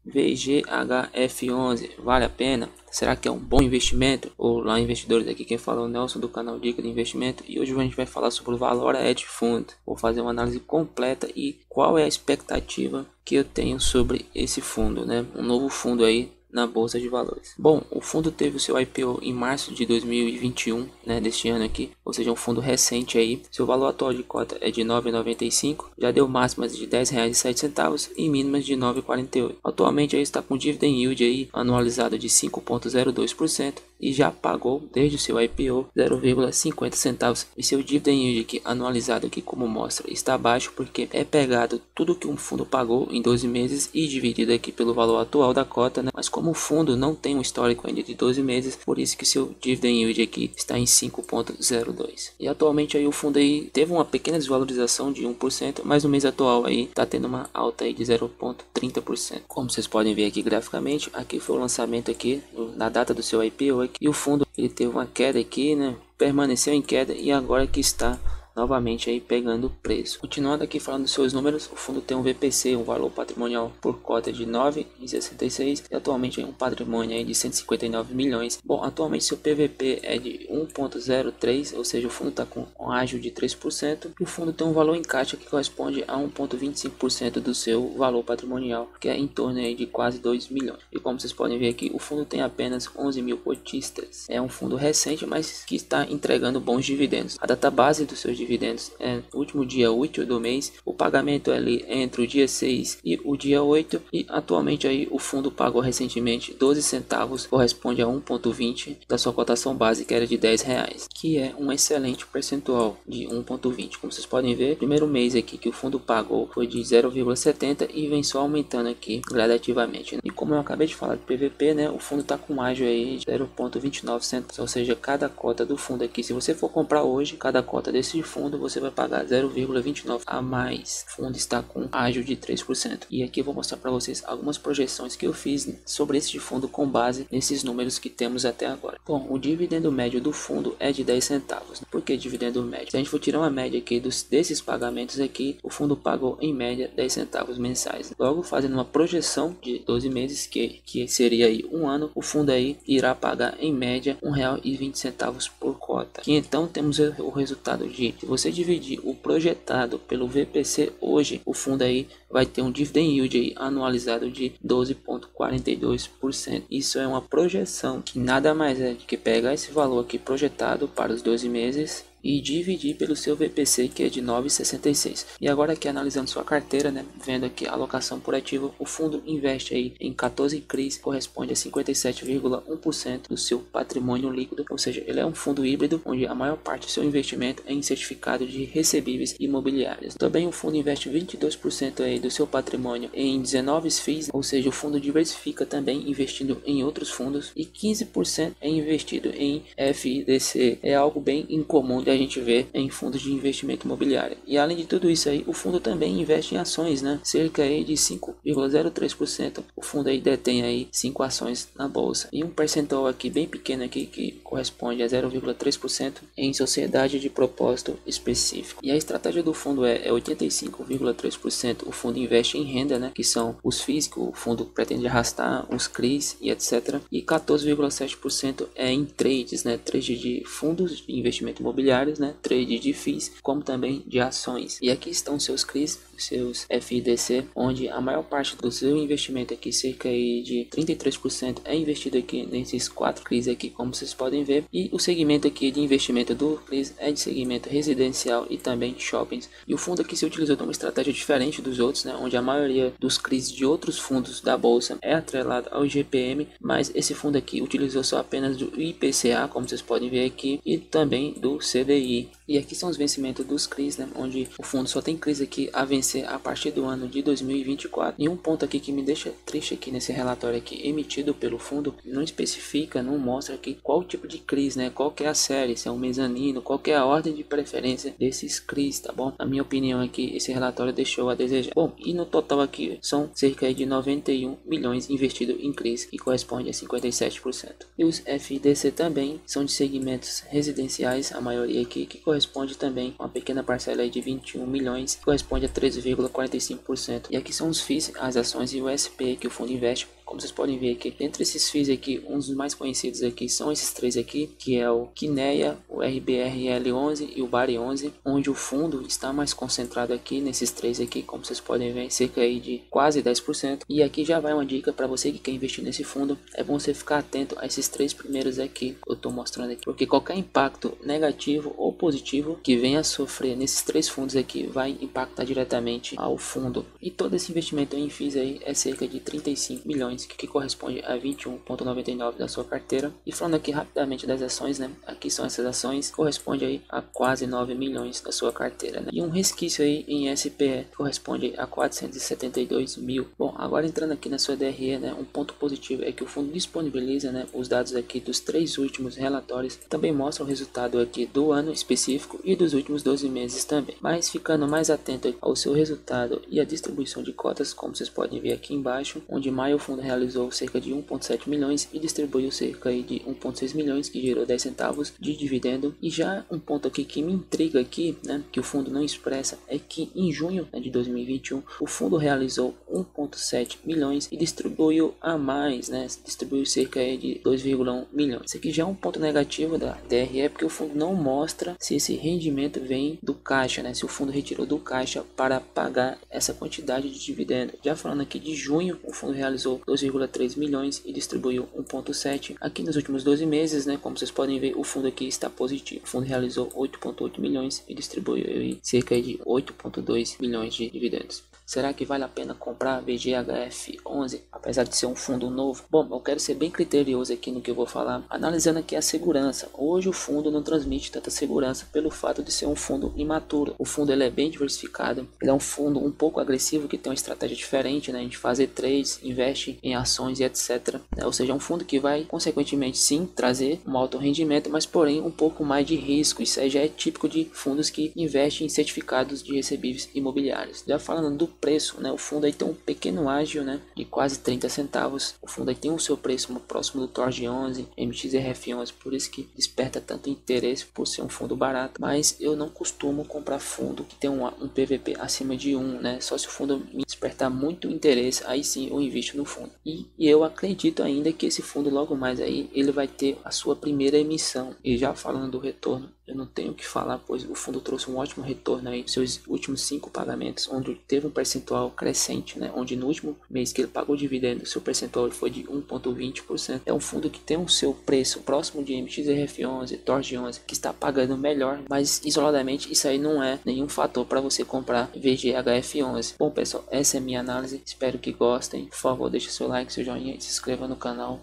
VGHF11, vale a pena? Será que é um bom investimento? Olá, investidores, aqui quem fala é o Nelson do canal Dica de Investimento e hoje a gente vai falar sobre o Valora Hedge Fund. Vou fazer uma análise completa e qual é a expectativa que eu tenho sobre esse fundo, né? Um novo fundo aí na bolsa de valores. Bom, o fundo teve o seu IPO em março de 2021, né, deste ano aqui, ou seja, um fundo recente aí. Seu valor atual de cota é de R$ 9,95, já deu máximas de R$ 10,07 e mínimas de 9,48. Atualmente aí está com dividend yield aí anualizado de 5,02% e já pagou desde o seu IPO 0,50 centavos. E seu dividend yield aqui anualizado aqui, como mostra, está baixo porque é pegado tudo que um fundo pagou em 12 meses e dividido aqui pelo valor atual da cota, né? Mas como o fundo não tem um histórico ainda de 12 meses, por isso que seu dividend yield aqui está em 5,02. E atualmente aí o fundo aí teve uma pequena desvalorização de 1%, mas no mês atual aí está tendo uma alta aí de 0,30%. Como vocês podem ver aqui graficamente, aqui foi o lançamento aqui na data do seu IPO aqui, e o fundo ele teve uma queda aqui, né? Permaneceu em queda e agora que está novamente aí pegando preço. Continuando aqui falando dos seus números, o fundo tem um VPC, um valor patrimonial por cota de 9,66 e atualmente é um patrimônio aí de 159 milhões. Bom, atualmente seu PVP é de 1,03, ou seja, o fundo está com um ágio de 3% e o fundo tem um valor em caixa que corresponde a 1,25% do seu valor patrimonial, que é em torno aí de quase 2 milhões. E como vocês podem ver aqui, o fundo tem apenas 11 mil cotistas. É um fundo recente, mas que está entregando bons dividendos. A data base dos seus dividendos é no último dia 8 do mês, o pagamento é ali entre o dia 6 e o dia 8 e atualmente aí o fundo pagou recentemente 12 centavos, corresponde a 1,20 da sua cotação base que era de R$10, que é um excelente percentual de 1,20. Como vocês podem ver, primeiro mês aqui que o fundo pagou foi de 0,70 e vem só aumentando aqui gradativamente, né? E como eu acabei de falar de PVP, né, o fundo está com ágio aí de 0,29 centavos, ou seja, cada cota do fundo aqui, se você for comprar hoje, cada cota desse fundo você vai pagar 0,29 a mais. O fundo está com ágio de 3%. E aqui eu vou mostrar para vocês algumas projeções que eu fiz sobre esse fundo com base nesses números que temos até agora. Bom, o dividendo médio do fundo é de 10 centavos. Por que dividendo médio? Se a gente for tirar uma média aqui desses pagamentos aqui, o fundo pagou em média 10 centavos mensais. Logo, fazendo uma projeção de 12 meses, que seria aí um ano, o fundo aí irá pagar em média R$1,20 por cota. Que então temos o resultado de, se você dividir o projetado pelo VPC hoje, o fundo aí vai ter um dividend yield aí anualizado de 12,42%. Isso é uma projeção que nada mais é do que pegar esse valor aqui projetado para os 12 meses e dividir pelo seu VPC, que é de 9,66. E agora aqui analisando sua carteira, né, vendo aqui a alocação por ativo, o fundo investe aí em 14 CRIs, corresponde a 57,1% do seu patrimônio líquido, ou seja, ele é um fundo híbrido, onde a maior parte do seu investimento é em certificado de recebíveis imobiliários. Também o fundo investe 22% aí do seu patrimônio em 19 FIIs, ou seja, o fundo diversifica também investindo em outros fundos, e 15% é investido em FIDC. É algo bem incomum a gente vê em fundos de investimento imobiliário. E além de tudo isso aí, o fundo também investe em ações, né? Cerca aí de 5,03%. O fundo aí detém aí 5 ações na bolsa. E um percentual aqui bem pequeno aqui que corresponde a 0,3% em sociedade de propósito específico. E a estratégia do fundo é 85,3%. O fundo investe em renda, né? Que são os FIIs que o fundo pretende arrastar, os CRIs e etc. E 14,7% é em trades, né? Trade de fundos de investimento imobiliário, né, trade de FIIs, como também de ações. E aqui estão seus CRIs, seus FIDC, onde a maior parte do seu investimento aqui, cerca aí de 33%, é investido aqui nesses 4 CRIs aqui, como vocês podem ver. E o segmento aqui de investimento do CRIs é de segmento residencial e também shoppings. E o fundo aqui se utilizou de uma estratégia diferente dos outros, né, onde a maioria dos CRIs de outros fundos da bolsa é atrelado ao IGPM, mas esse fundo aqui utilizou só apenas do IPCA, como vocês podem ver aqui, e também do CDI. E aqui são os vencimentos dos CRIs, né, onde o fundo só tem CRIs aqui a vencer a partir do ano de 2024. E um ponto aqui que me deixa triste aqui nesse relatório aqui emitido pelo fundo, não especifica, não mostra aqui qual tipo de CRIs, né, qual que é a série, se é um mezanino, qual que é a ordem de preferência desses CRIs, tá bom? Na minha opinião aqui, esse relatório deixou a desejar. Bom, e no total aqui são cerca de 91 milhões investidos em CRIs, que corresponde a 57%. E os FDC também são de segmentos residenciais, a maioria aqui, que corresponde também a uma pequena parcela aí de 21 milhões, que corresponde a 12,45%. E aqui são os FIIs, as ações e o SP que o fundo investe. Como vocês podem ver aqui, dentre esses FIIs aqui, uns dos mais conhecidos aqui são esses três aqui, que é o Kinea, o RBRL11 e o BARI11, onde o fundo está mais concentrado aqui nesses três aqui, como vocês podem ver, cerca aí de quase 10%. E aqui já vai uma dica para você que quer investir nesse fundo, é bom você ficar atento a esses três primeiros aqui que eu estou mostrando aqui, porque qualquer impacto negativo ou positivo que venha a sofrer nesses três fundos aqui vai impactar diretamente ao fundo. E todo esse investimento em FIIs aí é cerca de 35 milhões, que corresponde a 21,99 da sua carteira. E falando aqui rapidamente das ações, né? Aqui são essas ações, corresponde aí a quase 9 milhões da sua carteira, né? E um resquício aí em SPE corresponde a 472 mil. Bom, agora entrando aqui na sua DRE, né? Um ponto positivo é que o fundo disponibiliza, né, os dados aqui dos 3 últimos relatórios, também mostra o resultado aqui do ano específico e dos últimos 12 meses também. Mas ficando mais atento ao seu resultado e a distribuição de cotas, como vocês podem ver aqui embaixo, onde em maio o fundo realizou cerca de 1,7 milhões e distribuiu cerca de 1,6 milhões, que gerou 10 centavos de dividendo. E já um ponto aqui que me intriga aqui, né, que o fundo não expressa, é que em junho, né, de 2021 o fundo realizou 1,7 milhões e distribuiu a mais, né, distribuiu cerca de 2,1 milhões. Isso aqui já é um ponto negativo da DRE, porque o fundo não mostra se esse rendimento vem do caixa, né, se o fundo retirou do caixa para pagar essa quantidade de dividendo. Já falando aqui de junho, o fundo realizou 2,3 milhões e distribuiu 1,7. Aqui nos últimos 12 meses, né, como vocês podem ver, o fundo aqui está positivo. O fundo realizou 8,8 milhões e distribuiu cerca de 8,2 milhões de dividendos. Será que vale a pena comprar VGHF11, apesar de ser um fundo novo? Bom, eu quero ser bem criterioso aqui no que eu vou falar, analisando aqui a segurança. Hoje o fundo não transmite tanta segurança pelo fato de ser um fundo imaturo. O fundo ele é bem diversificado, ele é um fundo um pouco agressivo, que tem uma estratégia diferente, né? A gente fazer trades, investe em ações e etc. Ou seja, é um fundo que vai, consequentemente, sim, trazer um alto rendimento, mas porém um pouco mais de risco. Isso aí já é típico de fundos que investem em certificados de recebíveis imobiliários. Já falando do preço, né, o fundo aí tem um pequeno ágio, né, de quase 30 centavos. O fundo aí tem o seu preço próximo do TORG 11, MXRF11, por isso que desperta tanto interesse por ser um fundo barato. Mas eu não costumo comprar fundo que tem um PVP acima de 1, né, só se o fundo me despertar muito interesse, aí sim eu invisto no fundo. E eu acredito ainda que esse fundo logo mais aí ele vai ter a sua primeira emissão. E já falando do retorno, eu não tenho o que falar, pois o fundo trouxe um ótimo retorno aí, seus últimos 5 pagamentos, onde teve um percentual crescente, né? Onde no último mês que ele pagou dividendo, seu percentual foi de 1,20%. É um fundo que tem o seu preço próximo de MXRF11, TORG11, que está pagando melhor, mas isoladamente isso aí não é nenhum fator para você comprar VGHF11. Bom pessoal, essa é a minha análise, espero que gostem. Por favor, deixe seu like, seu joinha e se inscreva no canal.